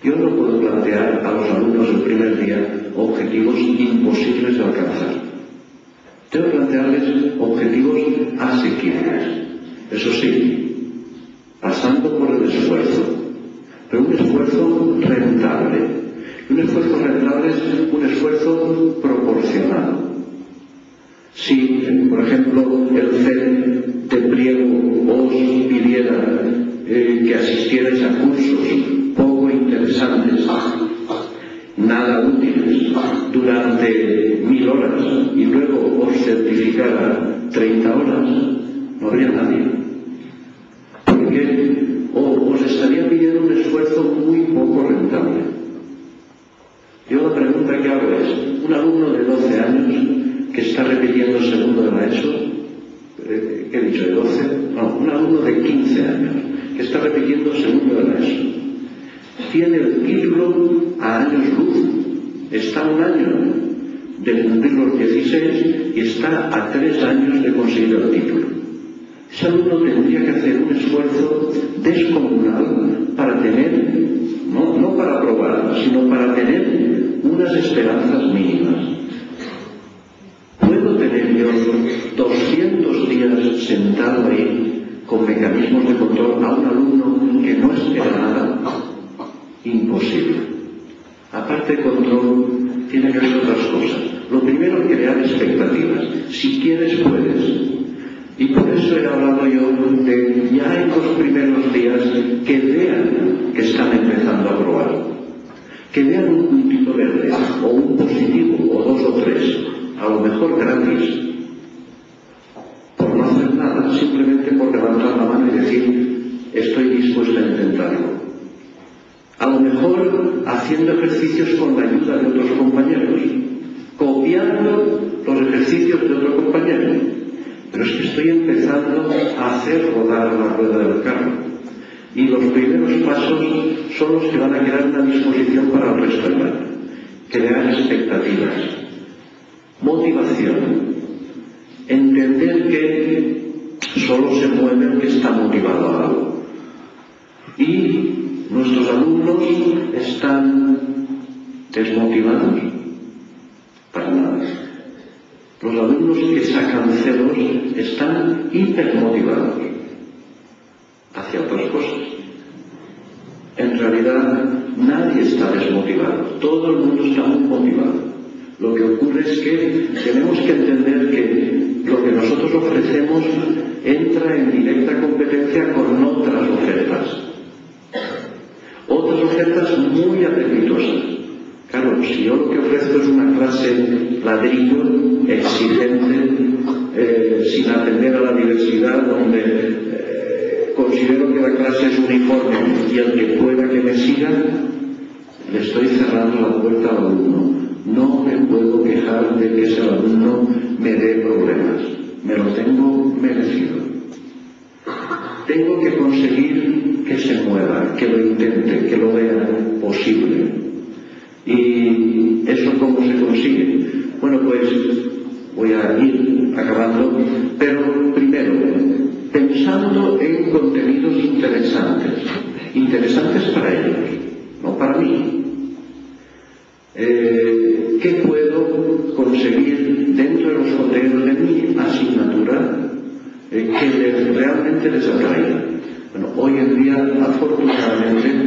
Yo no puedo plantear a los alumnos el primer día objetivos imposibles de alcanzar. Tengo que plantearles objetivos asequibles. Eso sí, pasando por el esfuerzo, pero un esfuerzo rentable. Un esfuerzo rentable es un esfuerzo proporcionado. Si, por ejemplo, el CEP de Priego os pidiera que asistierais a cursos poco interesantes, nada útiles, durante 1000 horas y luego os certificara 30 horas, no habría nadie. Porque os estaría pidiendo un esfuerzo muy poco rentable. Yo la pregunta que hago es: un alumno de 12 años que está repitiendo el segundo de la ESO, ¿qué he dicho? ¿De 12? No, un alumno de 15 años que está repitiendo el segundo de la ESO, tiene el título a años luz, está a 1 año de cumplir los 16 y está a 3 años de conseguir el título. Ese alumno tendría que hacer un esfuerzo descomunal para tener, no para aprobar, sino para tener unas esperanzas mínimas. ¿Puedo tener yo 200 días sentado ahí con mecanismos de control a un alumno que no espera nada? Imposible. Aparte de control, tiene que hacer otras cosas. Lo primero, crear expectativas. Si quieres, puedes. Y por eso he hablado yo de ya en los primeros días que vean que están empezando a probar. Que vean un puntito verde, o un positivo, o 2 o 3, a lo mejor gratis. hacer rodar la rueda del carro. Y los primeros pasos son los que van a crear una disposición para el resto del año. Crear expectativas, motivación, entender que solo se mueve el que está motivado a algo. Y nuestros alumnos están desmotivados, para nada. Los alumnos que sacan ceros están hipermotivados hacia otras cosas. En realidad nadie está desmotivado, todo el mundo está muy motivado. Lo que ocurre es que tenemos que entender que lo que nosotros ofrecemos entra en directa competencia con otras ofertas muy apetitosas. Claro, si yo lo que ofrezco es una clase ladrillo, exigente, sin atender a la diversidad, donde considero que la clase es uniforme y el que pueda que me siga, le estoy cerrando la puerta al alumno. No me puedo quejar de que ese alumno me dé problemas. Me lo tengo merecido. Tengo que conseguir que se mueva, que lo intente, que lo vea posible. ¿Y eso cómo se consigue? Bueno, pues voy a ir acabando, pero primero, pensando en contenidos interesantes para ellos, no para mí. ¿Qué puedo conseguir dentro de los contenidos de mi asignatura que realmente les atraiga? Bueno, hoy en día, afortunadamente,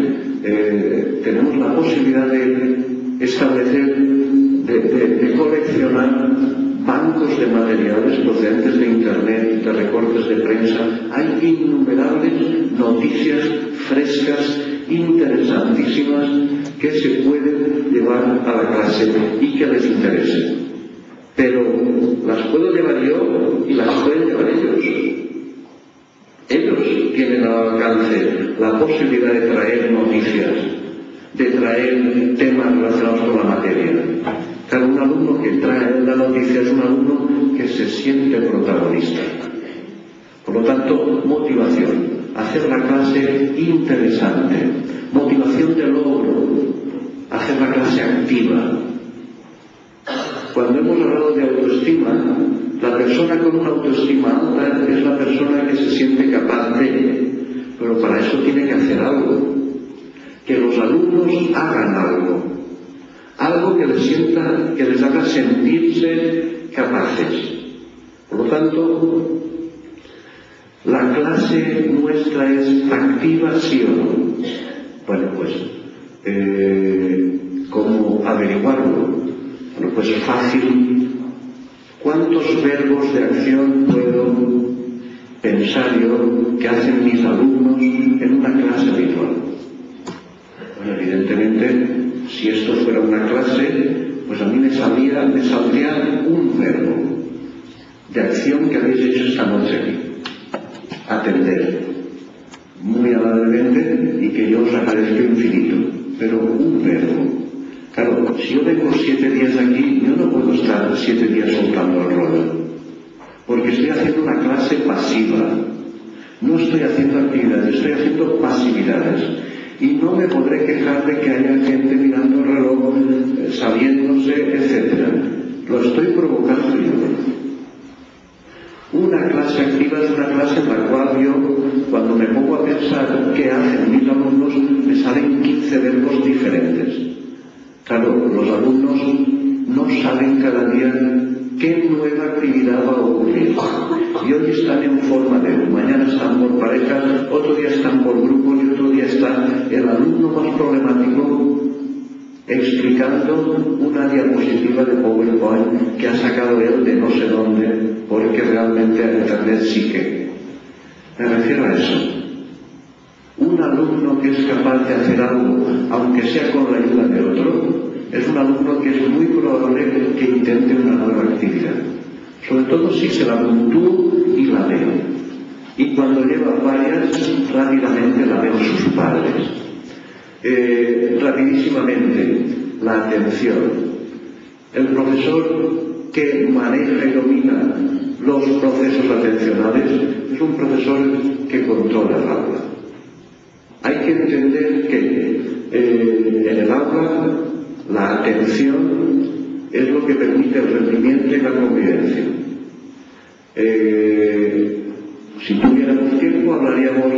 tenemos la posibilidad de establecer, de coleccionar bancos de materiales procedentes de Internet, de recortes de prensa. Hay innumerables noticias frescas, interesantísimas, que se pueden llevar a la clase y que les interese. Pero las puedo llevar yo y las pueden llevar ellos. Ellos tienen al alcance la posibilidad de traer noticias, de traer temas relacionados con la materia. Cada un alumno que trae la noticia es un alumno que se siente protagonista. Por lo tanto, motivación, hacer la clase interesante, motivación de logro, hacer la clase activa. Cuando hemos hablado de autoestima, la persona con una autoestima alta es la persona que se siente capaz de, pero para eso tiene que hacer algo. Que los alumnos hagan algo que les haga sentirse capaces. Por lo tanto, la clase nuestra es activa, sí o no. Bueno, pues, ¿cómo averiguarlo? Bueno, pues fácil. ¿Cuántos verbos de acción puedo pensar yo que hacen mis alumnos en una clase habitual? Bueno, evidentemente, si esto fuera una clase, pues a mí me saldría un verbo de acción que habéis hecho esta noche aquí. Atender. Muy amablemente y que yo os agradezco infinito. Pero un verbo. Claro, si yo vengo 7 días aquí, yo no puedo estar 7 días soltando el rollo. Porque estoy haciendo una clase pasiva. No estoy haciendo actividades, estoy haciendo pasividades. Y no me podré quejar de que haya gente mirando el reloj, saliéndose, etc. Lo estoy provocando yo. Una clase activa es una clase en la cual yo, cuando me pongo a pensar qué hacen mis alumnos, me salen 15 verbos diferentes. Claro, los alumnos no saben cada día qué nueva actividad va a ocurrir. Y hoy están en forma de, mañana están por parejas, otro día están por grupos y otro día está el alumno más problemático explicando una diapositiva de PowerPoint que ha sacado él de no sé dónde, porque realmente a Internet sí que. Me refiero a eso. Un alumno que es capaz de hacer algo, aunque sea con la ayuda de otro, es un alumno que es muy probable que intente una nueva actividad. Sobre todo si se la puntúo y la veo. Y cuando lleva varias, rápidamente la ven sus padres. Rapidísimamente, la atención. El profesor que maneja y domina los procesos atencionales es un profesor que controla el aula. Hay que entender que en el aula la atención es lo que permite el rendimiento y la convivencia. Si tuviéramos tiempo hablaríamos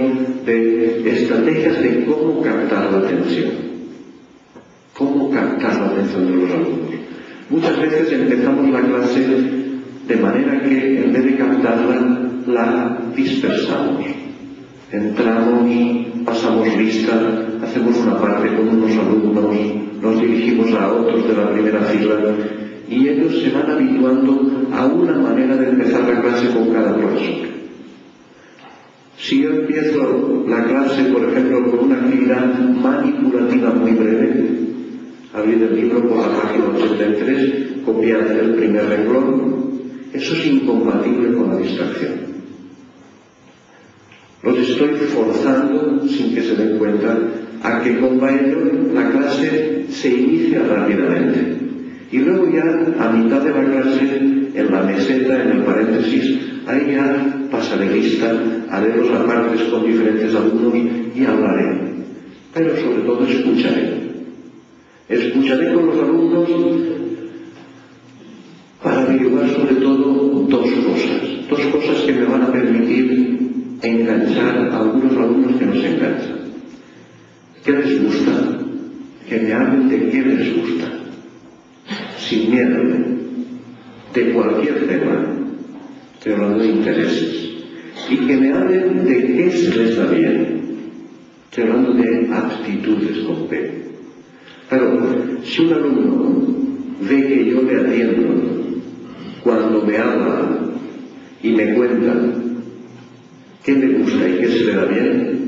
de estrategias de cómo captar la atención. Cómo captar la atención de los alumnos. Muchas veces empezamos la clase de manera que en vez de captarla, la dispersamos. Entramos, pasamos lista, hacemos una parte con unos alumnos, nos dirigimos a otros de la primera fila y ellos se van habituando a una manera de empezar la clase con cada profesor. Si yo empiezo la clase, por ejemplo, con una actividad manipulativa muy breve, abrir el libro por la página 83, copiar el primer renglón, eso es incompatible con la distracción. Los estoy forzando, sin que se den cuenta, a que con ello la clase se inicia rápidamente. Y luego ya, a mitad de la clase, en la meseta, en el paréntesis, ahí ya pasaré lista, haré los apartes con diferentes alumnos y hablaré. Pero sobre todo escucharé. Escucharé con los alumnos para averiguar sobre todo dos cosas que me van a permitir enganchar a algunos alumnos que nos enganchan. ¿Qué les gusta? Que me hablen de qué les gusta, sin miedo, de cualquier tema, estoy hablando de intereses, y que me hablen de qué se les da bien, estoy hablando de aptitudes con P. Claro, si un alumno ve que yo le atiendo cuando me habla y me cuenta qué le gusta y qué se le da bien,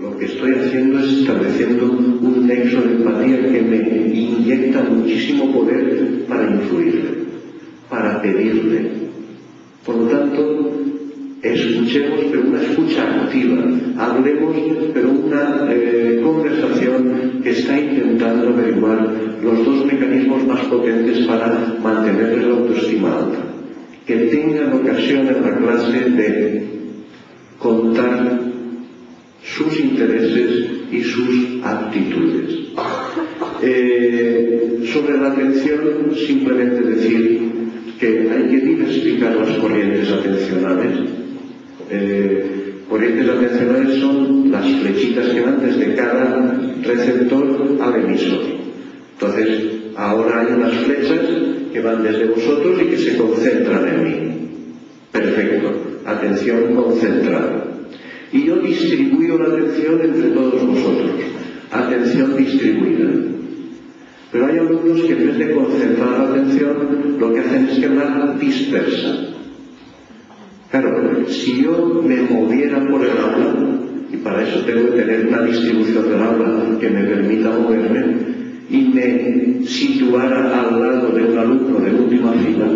lo que estoy haciendo es estableciendo un nexo de empatía que me inyecta muchísimo poder para influirle, para pedirle. Por lo tanto, escuchemos, pero una escucha activa, hablemos, pero una conversación que está intentando averiguar los dos mecanismos más potentes para mantener la autoestima alta. Que tengan ocasión en la clase de contar sus intereses y sus aptitudes. Sobre la atención, simplemente decir que hay que diversificar las corrientes atencionales. Corrientes atencionales son las flechitas que van desde cada receptor al emisor. Entonces, ahora hay unas flechas que van desde vosotros y que se concentran en mí. Perfecto. Atención concentrada. Y yo distribuyo la atención entre todos vosotros. Atención distribuida. Pero hay alumnos que en vez de concentrar la atención, lo que hacen es que la dispersan. Claro, si yo me moviera por el aula, y para eso tengo que tener una distribución del aula que me permita moverme, y me situara al lado de un alumno de última fila,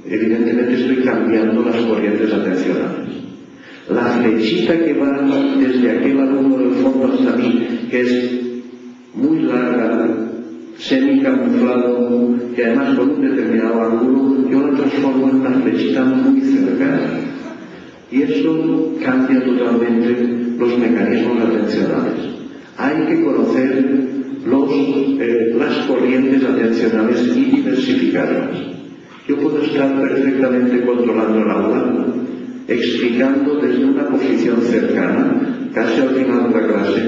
evidentemente estoy cambiando las corrientes atencionales. La flechita que va desde aquel alumno del fondo hasta mí, que es muy larga, semicamuflado, y además con un determinado ángulo, yo la transformo en una flechita muy cercana. Y eso cambia totalmente los mecanismos atencionales. Hay que conocer las corrientes atencionales y diversificarlas. Yo puedo estar perfectamente controlando el aula, explicando desde una posición cercana, casi al final de la clase,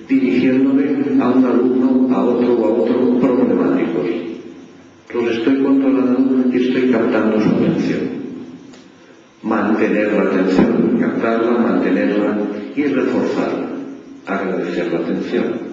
dirigiéndome a un alumno, a otro problemáticos. Los estoy controlando y estoy captando su atención. Mantener la atención, captarla, mantenerla y reforzarla, agradecer la atención.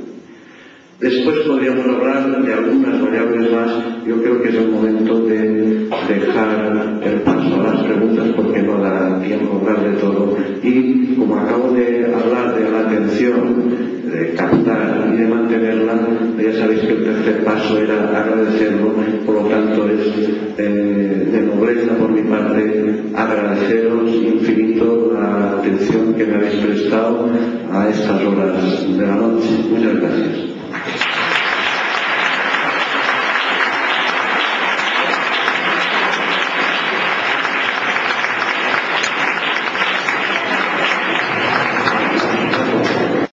Después podríamos hablar de algunas variables más. Yo creo que es el momento de dejar el paso a las preguntas porque no da tiempo a hablar de todo. Y como acabo de hablar de la atención, de captar y de mantenerla, ya sabéis que el tercer paso era agradecerlo. Por lo tanto es de nobleza por mi parte agradeceros infinito la atención que me habéis prestado a estas horas de la noche. Muchas gracias.